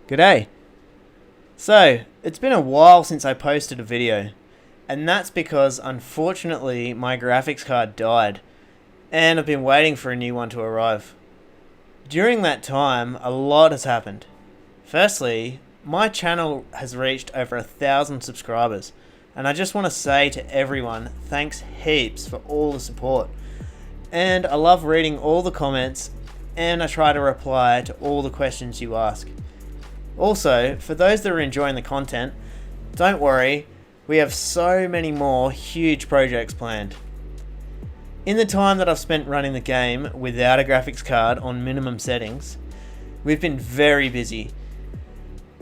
G'day. So, it's been a while since I posted a video, and that's because unfortunately my graphics card died, and I've been waiting for a new one to arrive. During that time, a lot has happened. Firstly, my channel has reached over 1,000 subscribers, and I just want to say to everyone, thanks heaps for all the support. And I love reading all the comments, and I try to reply to all the questions you ask. Also, for those that are enjoying the content, don't worry, we have so many more huge projects planned. In the time that I've spent running the game without a graphics card on minimum settings, we've been very busy.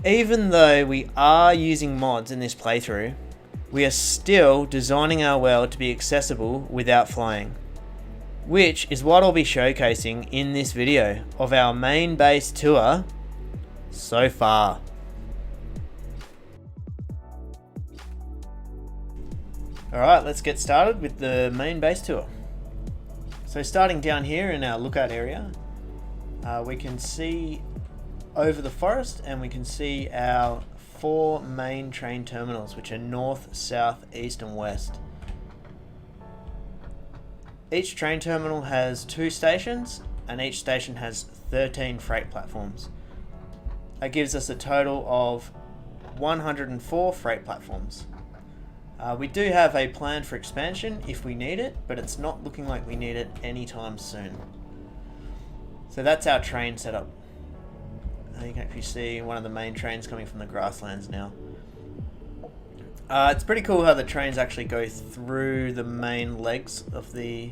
Even though we are using mods in this playthrough, we are still designing our world to be accessible without flying, which is what I'll be showcasing in this video of our main base tour so far. Alright, let's get started with the main base tour. So starting down here in our lookout area, we can see over the forest and we can see our 4 main train terminals, which are north, south, east and west. Each train terminal has 2 stations and each station has 13 freight platforms. That gives us a total of 104 freight platforms. We do have a plan for expansion if we need it, but it's not looking like we need it anytime soon. So that's our train setup. You can actually see one of the main trains coming from the grasslands now. It's pretty cool how the trains actually go through the main legs of the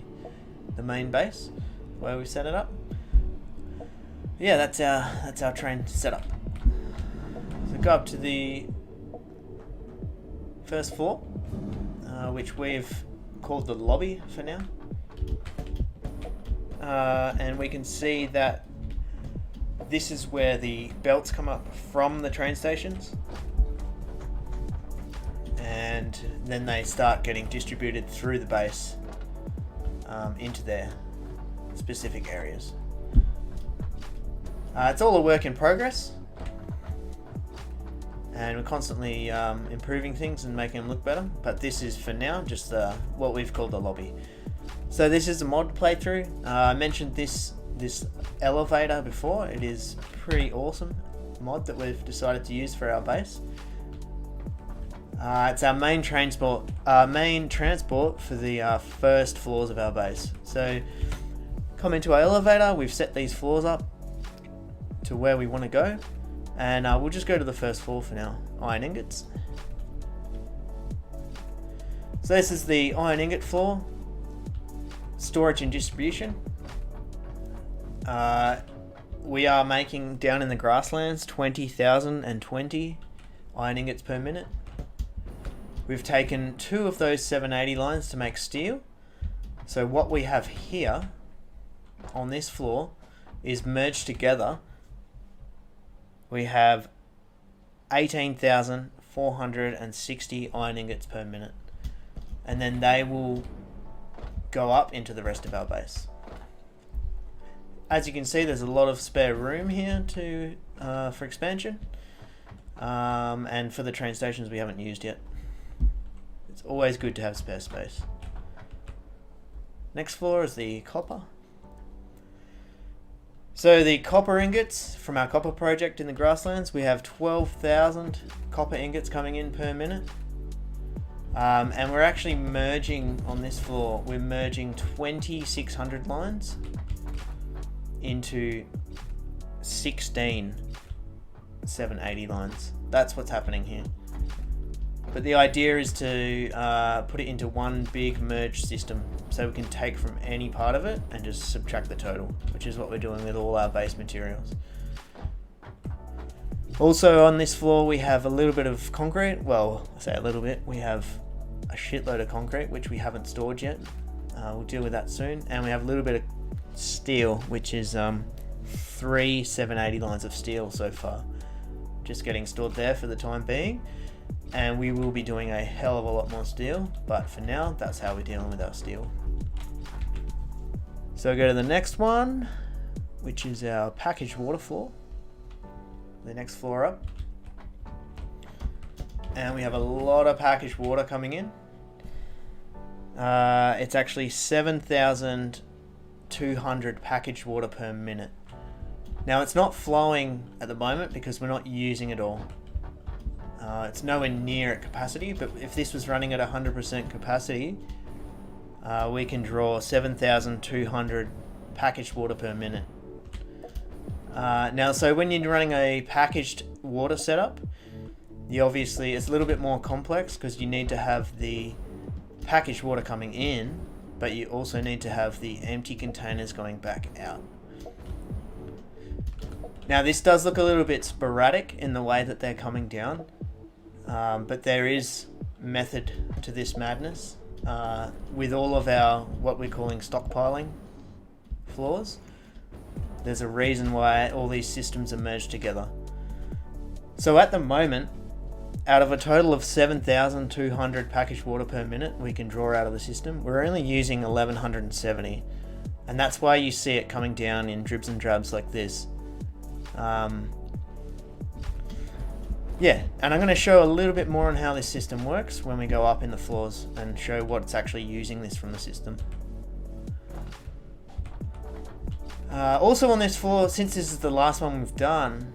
main base where we set it up. Yeah, that's our train setup. So go up to the first floor, which we've called the lobby for now, and we can see that this is where the belts come up from the train stations, and then they start getting distributed through the base into their specific areas. It's all a work in progress, and we're constantly improving things and making them look better, but this is for now just what we've called the lobby. So this is a mod playthrough. I mentioned this elevator before. It is pretty awesome mod that we've decided to use for our base. It's our main transport for the first floors of our base. So come into our elevator, we've set these floors up to where we want to go, and we'll just go to the first floor for now. Iron ingots. So this is the iron ingot floor, storage and distribution. We are making down in the grasslands 20,020 iron ingots per minute. We've taken 2 of those 780 lines to make steel. So what we have here on this floor is merged together. We have 18,460 iron ingots per minute, and then they will go up into the rest of our base. As you can see, there's a lot of spare room here for expansion, and for the train stations we haven't used yet. It's always good to have spare space. Next floor is the copper. So the copper ingots from our copper project in the grasslands, we have 12,000 copper ingots coming in per minute. And we're actually merging on this floor, we're merging 2,600 lines into 16 780 lines. That's what's happening here. But the idea is to put it into one big merged system, so we can take from any part of it and just subtract the total, which is what we're doing with all our base materials. Also on this floor we have a little bit of concrete. Well, I say a little bit. We have a shitload of concrete which we haven't stored yet. We'll deal with that soon. And we have a little bit of steel, which is 3 780 lines of steel so far. Just getting stored there for the time being. And we will be doing a hell of a lot more steel, but for now, that's how we're dealing with our steel. So go to the next one, which is our packaged water floor. the next floor up. And we have a lot of packaged water coming in. It's actually 7,200 packaged water per minute. Now it's not flowing at the moment because we're not using it all. It's nowhere near at capacity, but if this was running at 100% capacity, we can draw 7,200 packaged water per minute. Now, so when you're running a packaged water setup, obviously it's a little bit more complex because you need to have the packaged water coming in, but you also need to have the empty containers going back out. Now this does look a little bit sporadic in the way that they're coming down, but there is method to this madness. With all of our what we're calling stockpiling floors, there's a reason why all these systems are merged together. So at the moment, out of a total of 7,200 packaged water per minute we can draw out of the system, we're only using 1,170, and that's why you see it coming down in dribs and drabs like this. Yeah, and I'm going to show a little bit more on how this system works when we go up in the floors and show what's actually using this from the system. Also on this floor, since this is the last one we've done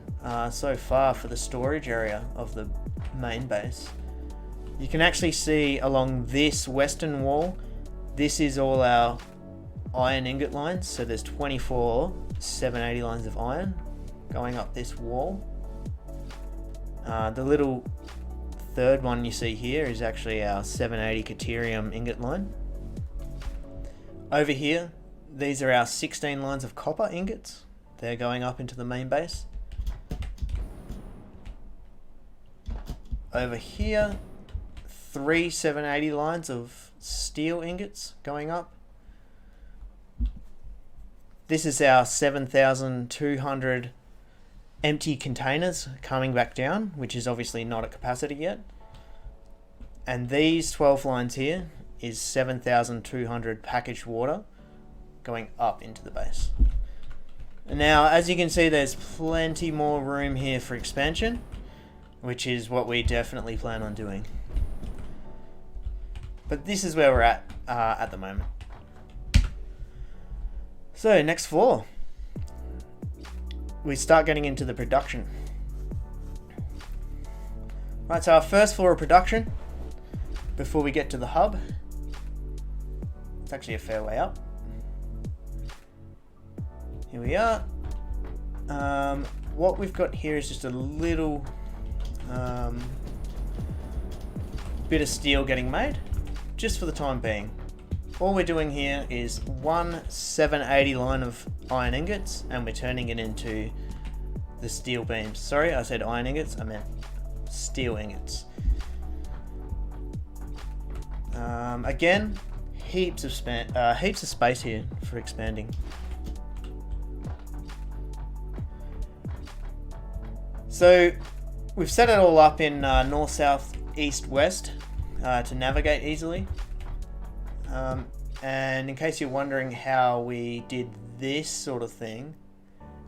so far for the storage area of the main base, you can actually see along this western wall, this is all our iron ingot lines. So there's 24 780 lines of iron going up this wall. The little third one you see here is actually our 780 Caterium ingot line. Over here, these are our 16 lines of copper ingots. They're going up into the main base. Over here, 3 780 lines of steel ingots going up. This is our 7,200 empty containers coming back down, which is obviously not at capacity yet. And these 12 lines here is 7,200 packaged water going up into the base. And now, as you can see, there's plenty more room here for expansion, which is what we definitely plan on doing. But this is where we're at the moment. So next floor, we start getting into the production. Right, so our first floor of production, before we get to the hub, it's actually a fair way up. Here we are. What we've got here is just a little bit of steel getting made, just for the time being. All we're doing here is one 780 line of iron ingots, and we're turning it into the steel beams. Sorry, I said iron ingots, I meant steel ingots. Again, heaps of space here for expanding. So we've set it all up in north, south, east, west to navigate easily. And in case you're wondering how we did this sort of thing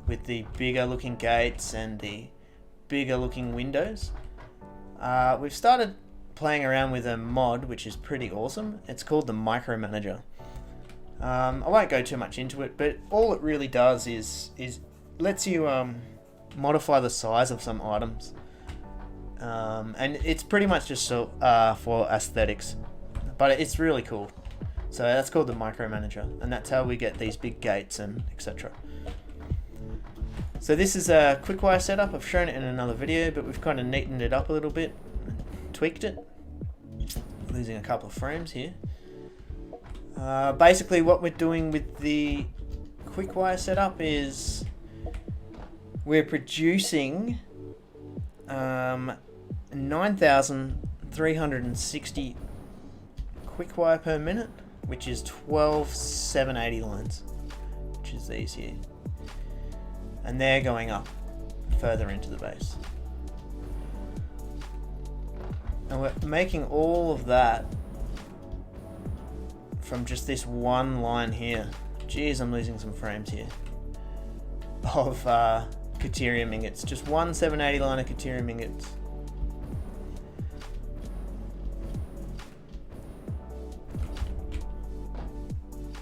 with the bigger looking gates and the bigger looking windows, we've started playing around with a mod which is pretty awesome. It's called the Micromanager. I won't go too much into it, but all it really does is lets you modify the size of some items, and it's pretty much just for aesthetics, but it's really cool. So that's called the Micromanager, and that's how we get these big gates and etc. So this is a quick wire setup. I've shown it in another video, but we've kind of neatened it up a little bit, tweaked it, losing a couple of frames here. Basically what we're doing with the quick wire setup is we're producing 9,360 quick wire per minute, which is 12 780 lines, which is these here, and they're going up further into the base, and we're making all of that from just this one line here. Geez, I'm losing some frames here of Caterium ingots. Just one 780 line of Caterium ingots.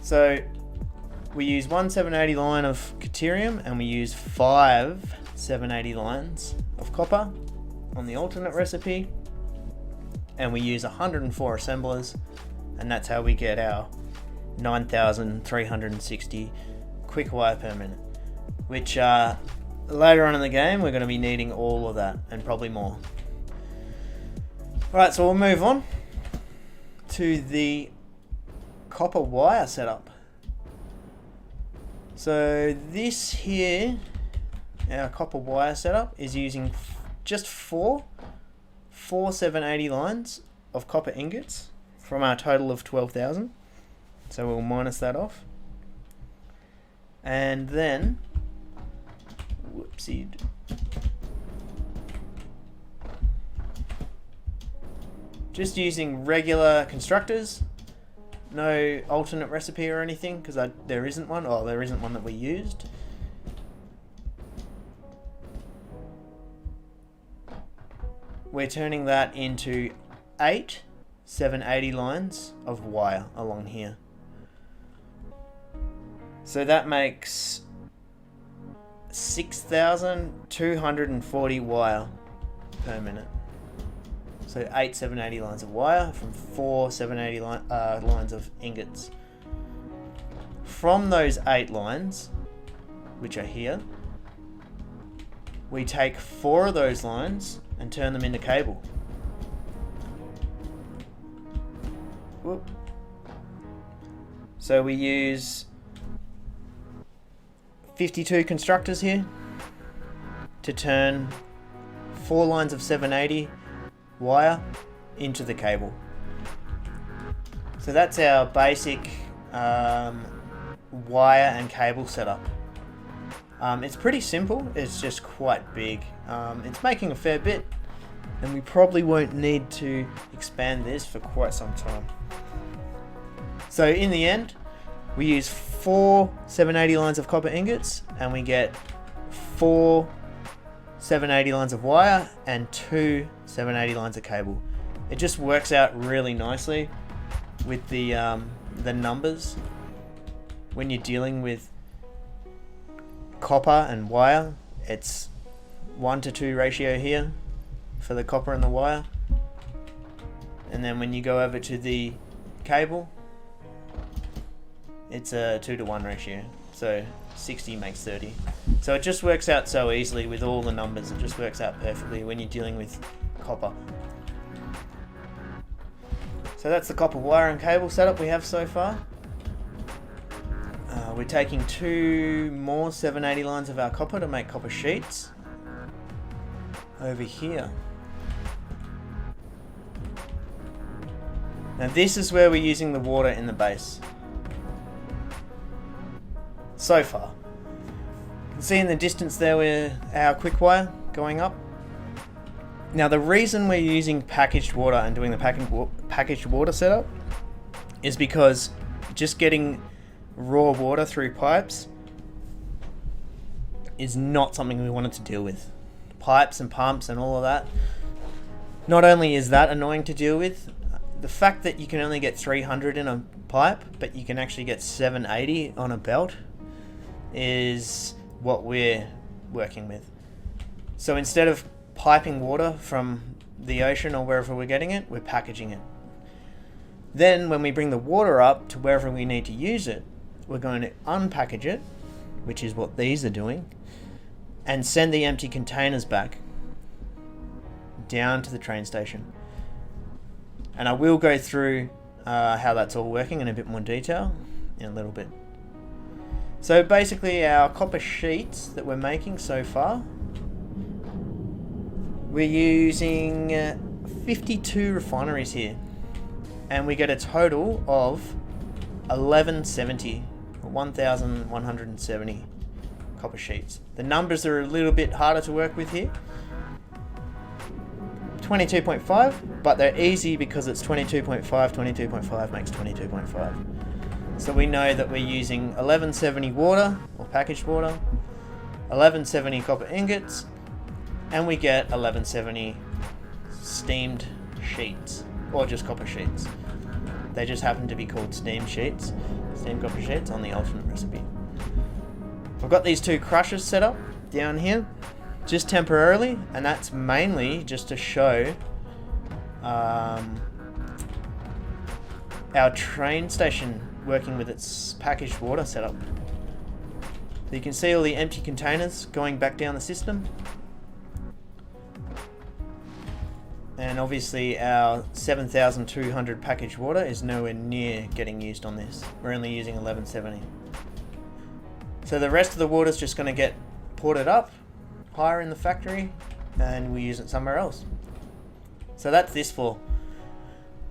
So we use one 780 line of Caterium and we use 5 780 lines of copper on the alternate recipe, and we use 104 assemblers, and that's how we get our 9,360 quick wire per minute, which later on in the game we're going to be needing all of that and probably more. Alright, so we'll move on to the copper wire setup. So this here, our copper wire setup, is using just four 780 lines of copper ingots from our total of 12,000. So we'll minus that off. And then, whoopsie, just using regular constructors, no alternate recipe or anything, because there isn't one. Oh, there isn't one that we used. We're turning that into 8 780 lines of wire along here. So that makes 6,240 wire per minute. So 8 780 lines of wire from 4 780 lines of ingots. From those 8 lines, which are here, we take 4 of those lines and turn them into cable. Whoop. So we use 52 constructors here to turn 4 lines of 780 wire into the cable. So that's our basic wire and cable setup. It's pretty simple, it's just quite big. It's making a fair bit, and we probably won't need to expand this for quite some time. So in the end, we use 4 780 lines of copper ingots, and we get 4 780 lines of wire and 2 780 lines of cable. It just works out really nicely with the numbers when you're dealing with copper and wire. It's 1:2 ratio here for the copper and the wire, and then when you go over to the cable, it's a 2:1 ratio, so 60 makes 30. So it just works out so easily with all the numbers. It just works out perfectly when you're dealing with copper. So that's the copper wire and cable setup we have so far. We're taking 2 more 780 lines of our copper to make copper sheets over here. Now this is where we're using the water in the base. So far. You can see in the distance there where our quick wire going up. Now the reason we're using packaged water and doing the packaged water setup is because just getting raw water through pipes is not something we wanted to deal with. Pipes and pumps and all of that. Not only is that annoying to deal with, the fact that you can only get 300 in a pipe, but you can actually get 780 on a belt, is what we're working with. So instead of piping water from the ocean or wherever we're getting it, we're packaging it. Then when we bring the water up to wherever we need to use it, we're going to unpackage it, which is what these are doing, and send the empty containers back down to the train station. And I will go through how that's all working in a bit more detail in a little bit. So basically our copper sheets that we're making so far, we're using 52 refineries here, and we get a total of 1,170 copper sheets. The numbers are a little bit harder to work with here. 22.5, but they're easy because it's 22.5, 22.5 makes 22.5. So we know that we're using 1170 water, or packaged water, 1170 copper ingots, and we get 1170 steamed sheets, or just copper sheets. They just happen to be called steamed sheets, steamed copper sheets on the alternate recipe. I've got these two crushers set up down here, just temporarily, and that's mainly just to show our train station working with its packaged water setup. You can see all the empty containers going back down the system. And obviously our 7,200 packaged water is nowhere near getting used on this. We're only using 1170. So the rest of the water is just going to get ported up higher in the factory, and we use it somewhere else. So that's this floor.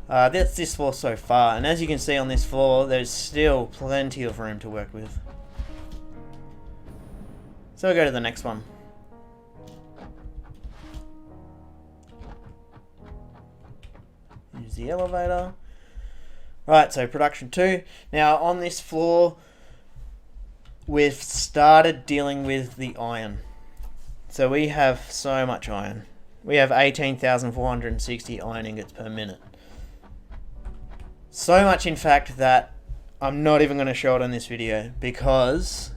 That's this floor so far, and as you can see on this floor, there's still plenty of room to work with. So we'll go to the next one. Use the elevator. Right, so production 2. Now on this floor, we've started dealing with the iron. So we have so much iron. We have 18,460 iron ingots per minute. So much, in fact, that I'm not even going to show it on this video because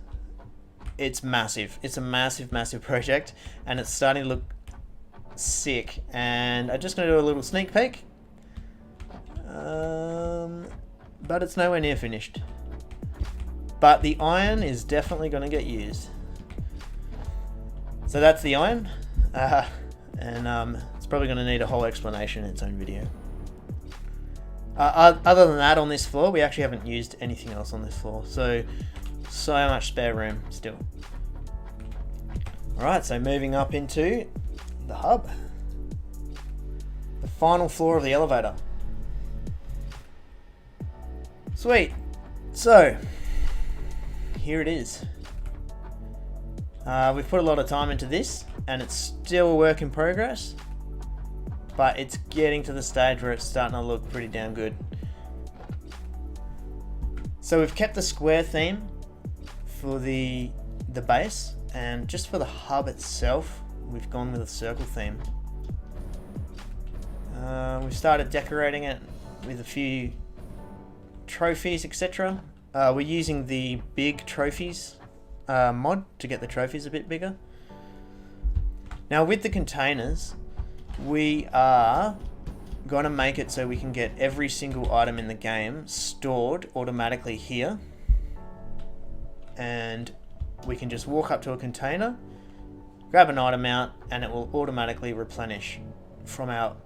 it's massive. It's a massive, massive project, and it's starting to look sick. And I'm just going to do a little sneak peek. But it's nowhere near finished. But the iron is definitely going to get used. So that's the iron. And it's probably going to need a whole explanation in its own video. Other than that, on this floor, we actually haven't used anything else on this floor. So much spare room still. Alright, so moving up into the hub. The final floor of the elevator. Sweet. So, here it is. We've put a lot of time into this, and it's still a work in progress. But it's getting to the stage where it's starting to look pretty damn good. So we've kept the square theme for the base, and just for the hub itself, we've gone with a circle theme. We've started decorating it with a few trophies, etc. We're using the big trophies mod to get the trophies a bit bigger. Now with the containers, we are going to make it so we can get every single item in the game stored automatically here, and we can just walk up to a container, grab an item out, and it will automatically replenish from our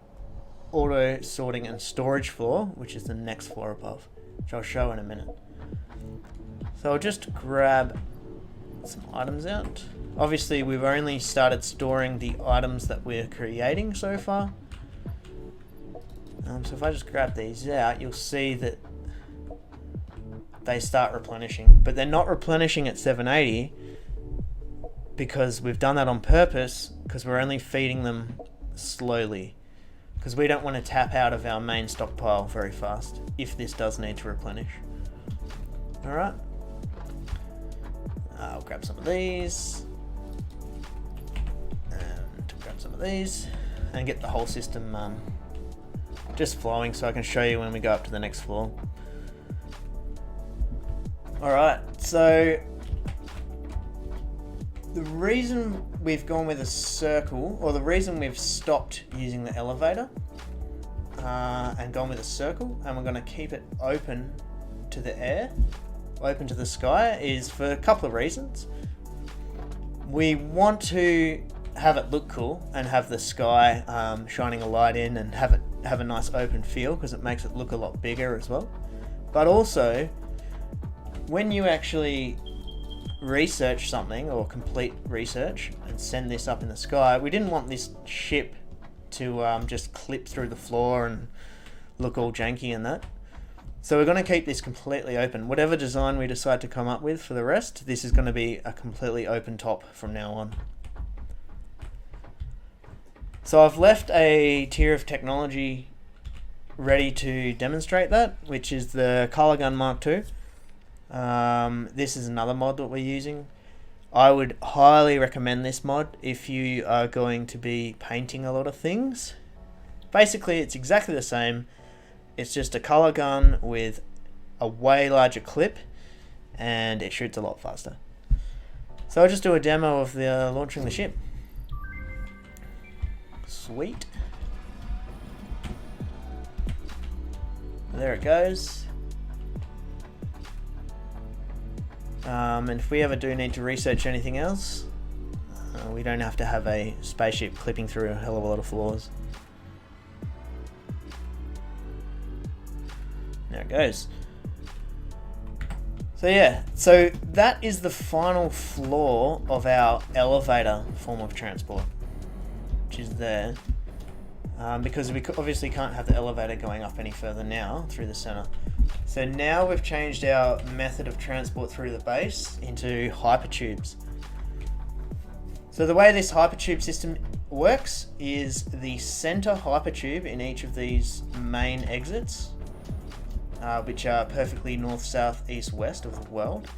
auto sorting and storage floor, which is the next floor above, which I'll show in a minute. So I'll just grab some items out. Obviously, we've only started storing the items that we're creating so far. So if I just grab these out, you'll see that they start replenishing. But they're not replenishing at 780 because we've done that on purpose, because we're only feeding them slowly. Because we don't want to tap out of our main stockpile very fast if this does need to replenish. Alright. I'll grab some of these. Grab some of these and get the whole system just flowing so I can show you when we go up to the next floor. Alright, so the reason we've gone with a circle, or the reason we've stopped using the elevator and gone with a circle, and we're going to keep it open to the air, open to the sky, is for a couple of reasons. We want to have it look cool and have the sky shining a light in and have a nice open feel, because it makes it look a lot bigger as well. But also, when you actually research something or complete research and send this up in the sky, we didn't want this ship to just clip through the floor and look all janky and that. So we're going to keep this completely open. Whatever design we decide to come up with for the rest, this is going to be a completely open top from now on. So I've left a tier of technology ready to demonstrate that, which is the Color Gun Mark II. This is another mod that we're using. I would highly recommend this mod if you are going to be painting a lot of things. Basically, it's exactly the same. It's just a color gun with a way larger clip, and it shoots a lot faster. So I'll just do a demo of the launching the ship. Sweet. There it goes. And if we ever do need to research anything else, we don't have to have a spaceship clipping through a hell of a lot of floors. There it goes. So yeah, so that is the final floor of our elevator form of transport, which is there. Because we obviously can't have the elevator going up any further now through the center. So now we've changed our method of transport through the base into hypertubes. So the way this hypertube system works is the center hypertube in each of these main exits, which are perfectly north, south, east, west of the world,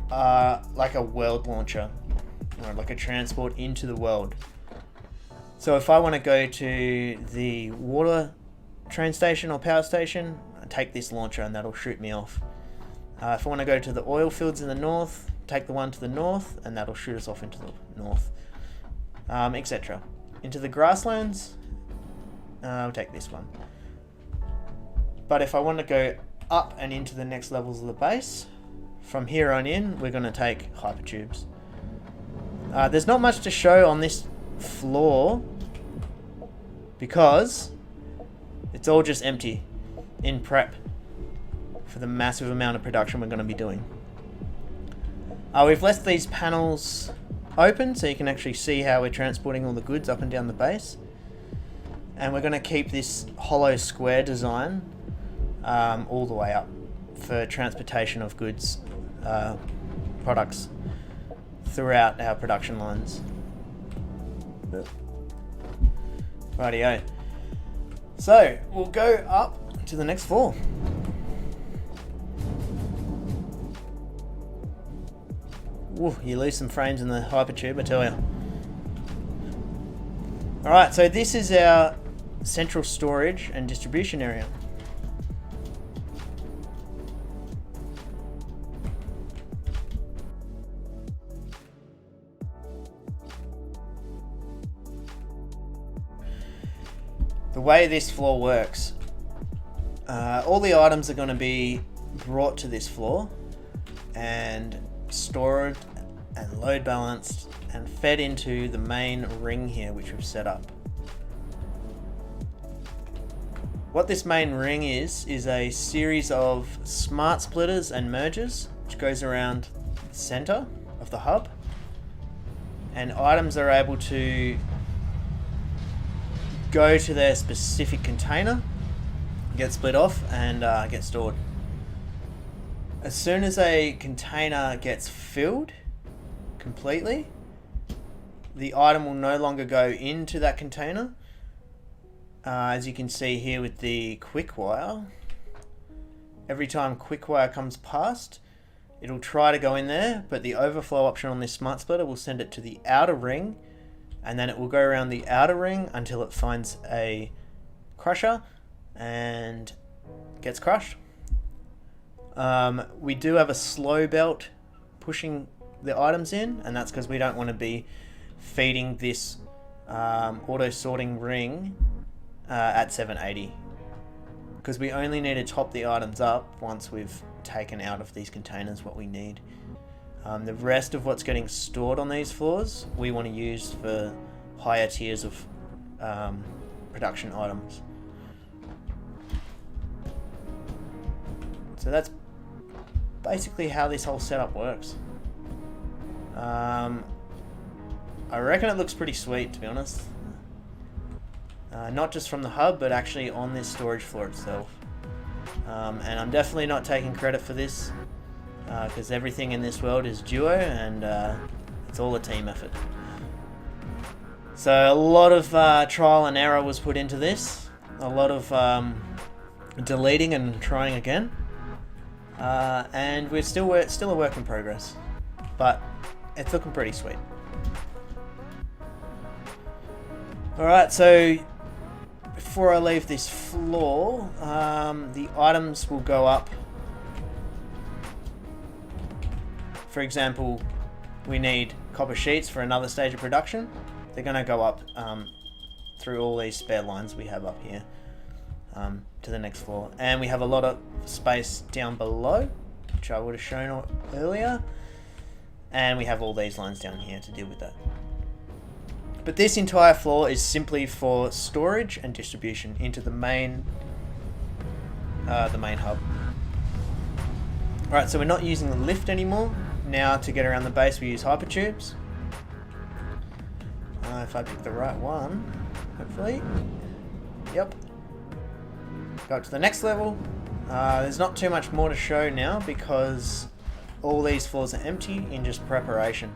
like a world launcher, or like a transport into the world. So if I want to go to the water train station or power station, I take this launcher and that'll shoot me off. If I want to go to the oil fields in the north, take the one to the north and that'll shoot us off into the north, etc. Into the grasslands, I'll take this one. But if I want to go up and into the next levels of the base, from here on in, we're going to take hypertubes. There's not much to show on this floor because it's all just empty in prep for the massive amount of production we're going to be doing. We've left these panels open so you can actually see how we're transporting all the goods up and down the base, and we're going to keep this hollow square design all the way up for transportation of goods, products throughout our production lines. Rightio. So we'll go up to the next floor. Woo, you lose some frames in the hypertube, I tell you. Alright, so this is our central storage and distribution area. The way this floor works, all the items are going to be brought to this floor and stored and load balanced and fed into the main ring here, which we've set up. What this main ring is a series of smart splitters and mergers which goes around the center of the hub, and items are able to go to their specific container, get split off and get stored. As soon as a container gets filled completely, the item will no longer go into that container. As you can see here with the quick wire, every time quick wire comes past, it'll try to go in there, but the overflow option on this smart splitter will send it to the outer ring, and then it will go around the outer ring until it finds a crusher and gets crushed. We do have a slow belt pushing the items in, and that's because we don't want to be feeding this auto sorting ring at 780, because we only need to top the items up once we've taken out of these containers what we need. The rest of what's getting stored on these floors we want to use for higher tiers of production items. So that's basically how this whole setup works. I reckon it looks pretty sweet, to be honest. Not just from the hub, but actually on this storage floor itself. And I'm definitely not taking credit for this, because everything in this world is duo, and it's all a team effort. So a lot of trial and error was put into this, a lot of deleting and trying again, and we're still a work in progress. But it's looking pretty sweet. Alright, so before I leave this floor, the items will go up. For example, we need copper sheets for another stage of production. They're going to go up through all these spare lines we have up here to the next floor. And we have a lot of space down below, which I would have shown earlier. And we have all these lines down here to deal with that. But this entire floor is simply for storage and distribution into the main hub. Alright, so we're not using the lift anymore. Now to get around the base we use hypertubes. If I pick the right one, hopefully. Yep. Go up to the next level. There's not too much more to show now because all these floors are empty in just preparation.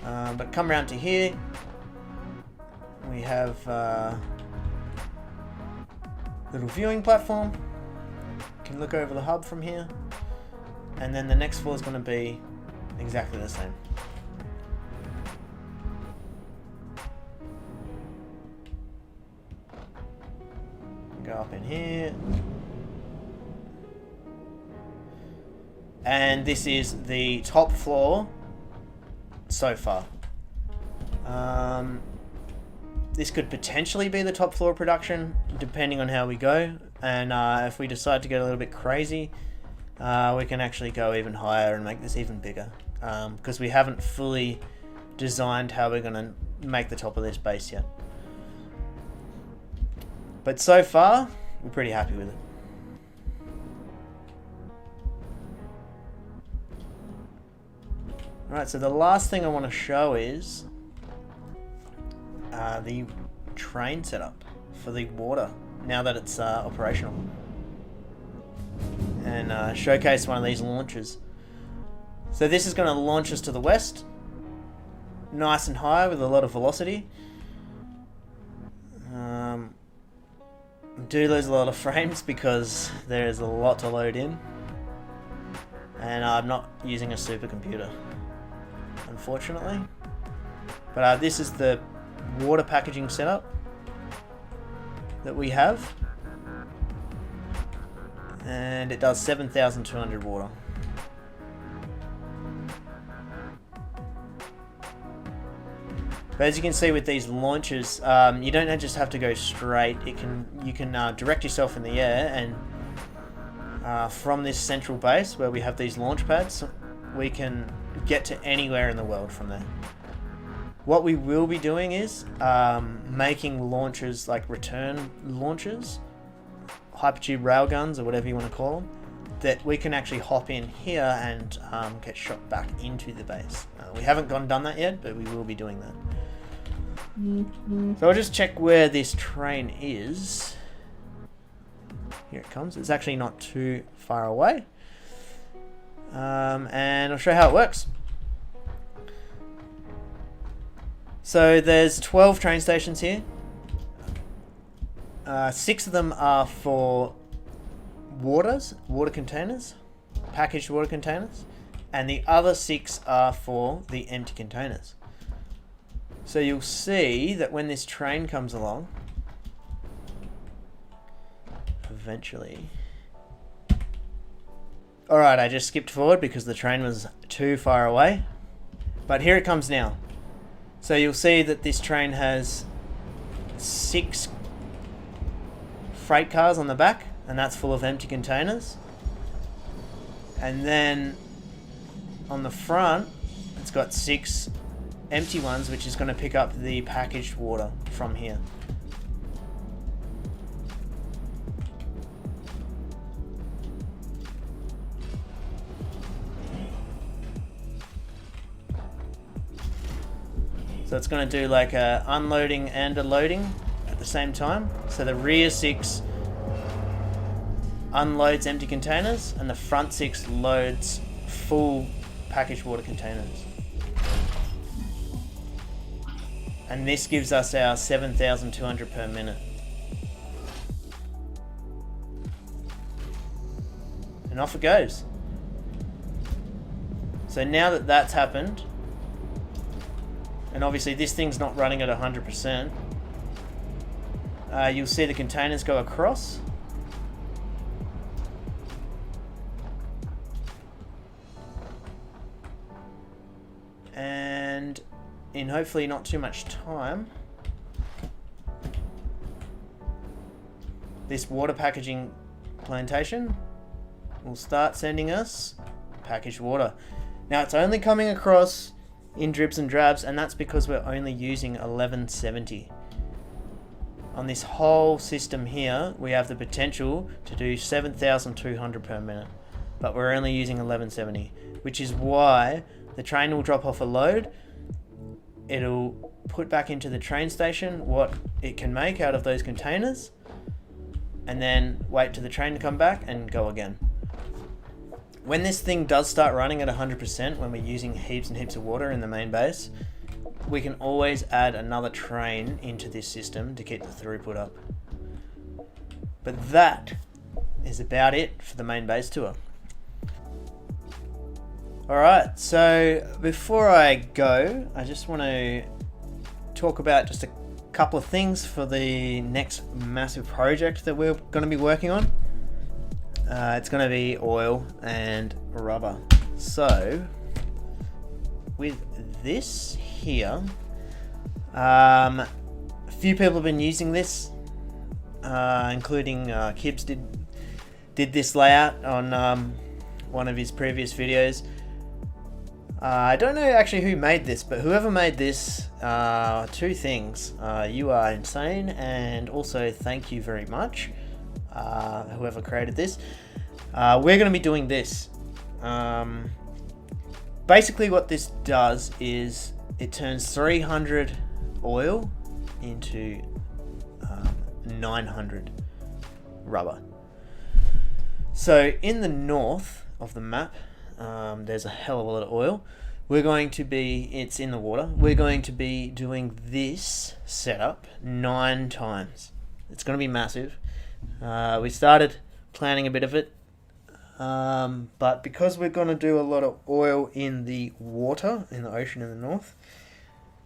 But come around to here. We have little viewing platform. You can look over the hub from here. And then the next floor is going to be exactly the same. Go up in here. And this is the top floor so far. This could potentially be the top floor of production, depending on how we go. And if we decide to get a little bit crazy, we can actually go even higher and make this even bigger. Because we haven't fully designed how we're going to make the top of this base yet. But so far, we're pretty happy with it. Alright, so the last thing I want to show is the train setup for the water, now that it's operational. And showcase one of these launches. So this is going to launch us to the west, nice and high with a lot of velocity. Do lose a lot of frames because there is a lot to load in, and I'm not using a supercomputer, unfortunately. But this is the water packaging setup that we have, and it does 7,200 water. But as you can see with these launches, you don't just have to go straight. You can direct yourself in the air, and from this central base where we have these launch pads, we can get to anywhere in the world from there. What we will be doing is making launches, like return launches, hypertube railguns or whatever you want to call them, that we can actually hop in here and get shot back into the base. We haven't done that yet, but we will be doing that. So I'll just check where this train is. Here it comes. It's actually not too far away. And I'll show you how it works. So there's 12 train stations here. 6 of them are for water containers, packaged water containers, and the other 6 are for the empty containers. So you'll see that when this train comes along, eventually... Alright, I just skipped forward because the train was too far away. But here it comes now. So you'll see that this train has 6 freight cars on the back, and that's full of empty containers. And then on the front, it's got 6 empty ones, which is going to pick up the packaged water from here. So it's going to do like a unloading and a loading at the same time. So the rear 6 unloads empty containers, and the front 6 loads full packaged water containers. And this gives us our 7,200 per minute. And off it goes. So now that that's happened, and obviously this thing's not running at 100%, you'll see the containers go across. And in hopefully not too much time, this water packaging plantation will start sending us packaged water. Now it's only coming across in dribs and drabs, and that's because we're only using 1170. On this whole system here, we have the potential to do 7,200 per minute, but we're only using 1170, which is why the train will drop off a load. It'll put back into the train station what it can make out of those containers, and then wait till the train to come back and go again. When this thing does start running at 100%, when we're using heaps and heaps of water in the main base, we can always add another train into this system to keep the throughput up. But that is about it for the main base tour. Alright, so before I go, I just want to talk about just a couple of things for the next massive project that we're going to be working on. It's going to be oil and rubber. So with this here, a few people have been using this, including Kibbs did this layout on one of his previous videos. I don't know actually who made this, but whoever made this, two things. You are insane, and also thank you very much, whoever created this. We're going to be doing this. Basically what this does is it turns 300 oil into 900 rubber. So in the north of the map, there's a hell of a lot of oil. It's in the water. We're going to be doing this setup 9 times. It's going to be massive. We started planning a bit of it, but because we're going to do a lot of oil in the water, in the ocean in the north,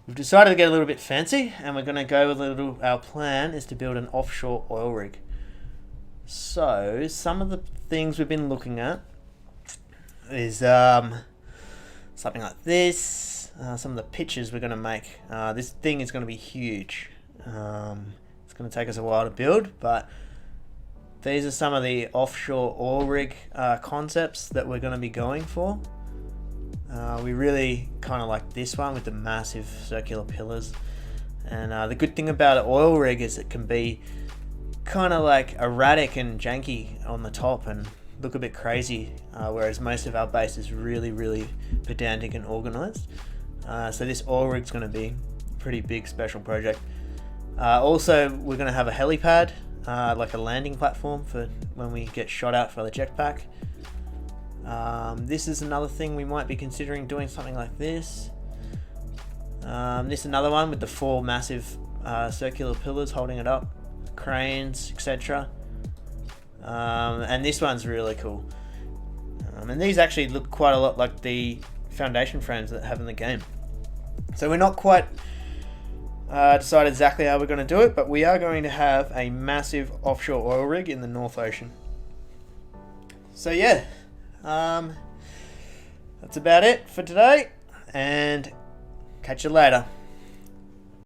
we've decided to get a little bit fancy, and we're going to go with our plan is to build an offshore oil rig. So some of the things we've been looking at is something like this. Some of the pictures we're going to make. This thing is going to be huge. It's going to take us a while to build, but these are some of the offshore oil rig concepts that we're going to be going for. We really kind of like this one with the massive circular pillars, and the good thing about an oil rig is it can be kind of like erratic and janky on the top and look a bit crazy, whereas most of our base is really pedantic and organized. So this oil rig's going to be a pretty big special project. Also, we're going to have a helipad, like a landing platform for when we get shot out for the jetpack. This is another thing we might be considering doing, something like this. This is another one with the 4 massive circular pillars holding it up, cranes, etc. And this one's really cool. And these actually look quite a lot like the foundation frames that have in the game. So we're not quite decided exactly how we're going to do it, but we are going to have a massive offshore oil rig in the North Ocean. So yeah, that's about it for today, and catch you later.